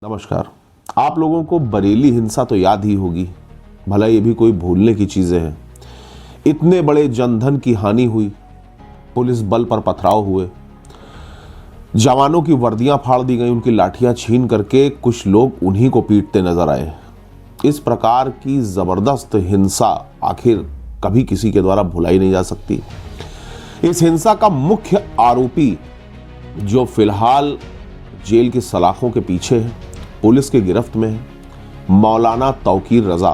नमस्कार। आप लोगों को बरेली हिंसा तो याद ही होगी, भला ये भी कोई भूलने की चीजें हैं। इतने बड़े जनधन की हानि हुई, पुलिस बल पर पथराव हुए, जवानों की वर्दियां फाड़ दी गई, उनकी लाठियां छीन करके कुछ लोग उन्हीं को पीटते नजर आए। इस प्रकार की जबरदस्त हिंसा आखिर कभी किसी के द्वारा भुलाई नहीं जा सकती। इस हिंसा का मुख्य आरोपी जो फिलहाल जेल की सलाखों के पीछे है, पुलिस के गिरफ्त में है, मौलाना तौकीर रजा।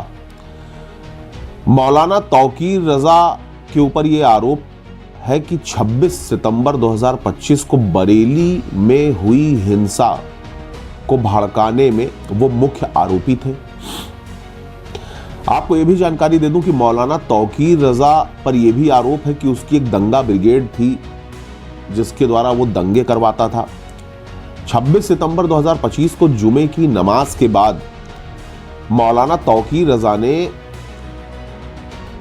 मौलाना तौकीर रजा के ऊपर यह आरोप है कि 26 सितंबर 2025 को बरेली में हुई हिंसा को भड़काने में वो मुख्य आरोपी थे। आपको यह भी जानकारी दे दूं कि मौलाना तौकीर रजा पर यह भी आरोप है कि उसकी एक दंगा ब्रिगेड थी जिसके द्वारा वो दंगे करवाता था। 26 सितंबर 2025 को जुमे की नमाज के बाद मौलाना तौकीर रजा ने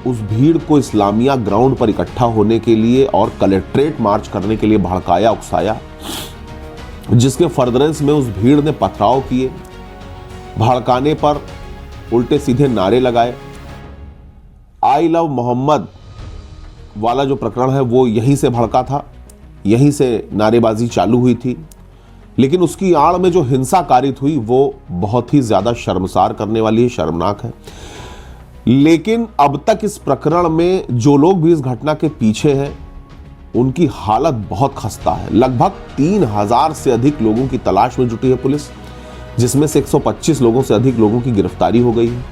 उस भीड़ को इस्लामिया ग्राउंड पर इकट्ठा होने के लिए और कलेक्ट्रेट मार्च करने के लिए भड़काया, उकसाया, जिसके फर्दरेंस में उस भीड़ ने पथराव किए। भड़काने पर उल्टे सीधे नारे लगाए। आई लव मोहम्मद वाला जो प्रकरण है वो यहीं से भड़का था, यहीं से नारेबाजी चालू हुई थी। लेकिन उसकी आड़ में जो हिंसा कारित हुई वो बहुत ही ज्यादा शर्मसार करने वाली है, शर्मनाक है। लेकिन अब तक इस प्रकरण में जो लोग भी इस घटना के पीछे हैं उनकी हालत बहुत खस्ता है। लगभग 3000 से अधिक लोगों की तलाश में जुटी है पुलिस, जिसमें से 125 लोगों से अधिक लोगों की गिरफ्तारी हो गई है।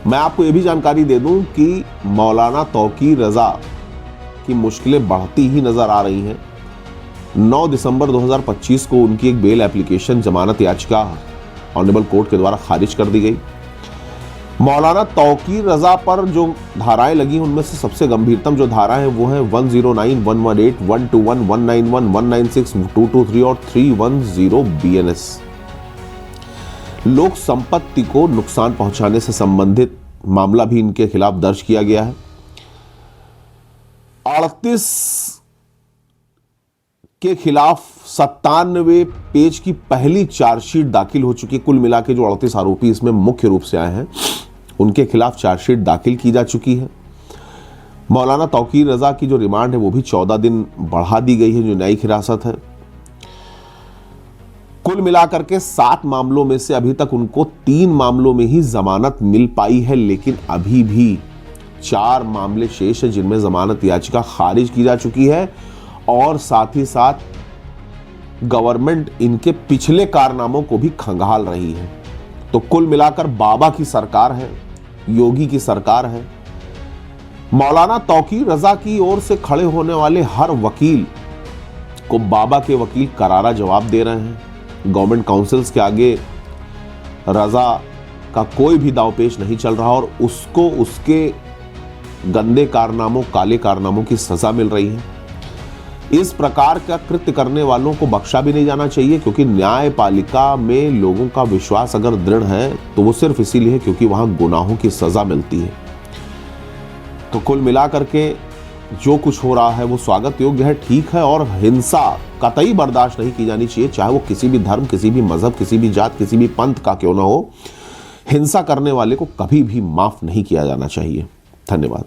मैं आपको यह भी जानकारी दे दूं कि मौलाना तौकीर रजा की मुश्किलें बढ़ती ही नजर आ रही हैं। 9 दिसंबर 2025 को उनकी एक बेल एप्लीकेशन जमानत याचिका ऑनरेबल कोर्ट के द्वारा खारिज कर दी गई। मौलाना तौकीर रजा पर जो धाराएं लगी उनमें से सबसे गंभीरतम जो धारा है वो है 109, 118, 121, 191, 196, 223 और 310 BNS। लोक संपत्ति को नुकसान पहुंचाने से संबंधित मामला भी इनके खिलाफ दर्ज किया गया है। 38 के खिलाफ 97 पेज की पहली चार्जशीट दाखिल हो चुकी है। कुल मिला के जो 38 आरोपी इसमें मुख्य रूप से आए हैं उनके खिलाफ चार्जशीट दाखिल की जा चुकी है। मौलाना तौकीर रजा की जो रिमांड है वो भी 14 दिन बढ़ा दी गई है, जो न्यायिक हिरासत है। कुल मिलाकर के 7 मामलों में से अभी तक उनको 3 मामलों में ही जमानत मिल पाई है, लेकिन अभी भी 4 मामले शेष है जिनमें जमानत याचिका खारिज की जा चुकी है और साथ ही साथ गवर्नमेंट इनके पिछले कारनामों को भी खंगाल रही है। तो कुल मिलाकर बाबा की सरकार है, योगी की सरकार है। मौलाना तौकीर रजा की ओर से खड़े होने वाले हर वकील को बाबा के वकील करारा जवाब दे रहे हैं। गवर्नमेंट काउंसिल्स के आगे रजा का कोई भी दांवपेच नहीं चल रहा और उसको उसके गंदे कारनामों, काले कारनामों की सजा मिल रही है। इस प्रकार का कृत्य करने वालों को बख्शा भी नहीं जाना चाहिए, क्योंकि न्यायपालिका में लोगों का विश्वास अगर दृढ़ है तो वो सिर्फ इसीलिए है क्योंकि वहां गुनाहों की सजा मिलती है। तो कुल मिलाकर के जो कुछ हो रहा है वो स्वागत योग्य है, ठीक है, और हिंसा कतई बर्दाश्त नहीं की जानी चाहिए, चाहे वो किसी भी धर्म, किसी भी मजहब, किसी भी जात, किसी भी पंथ का क्यों ना हो। हिंसा करने वाले को कभी भी माफ नहीं किया जाना चाहिए। धन्यवाद।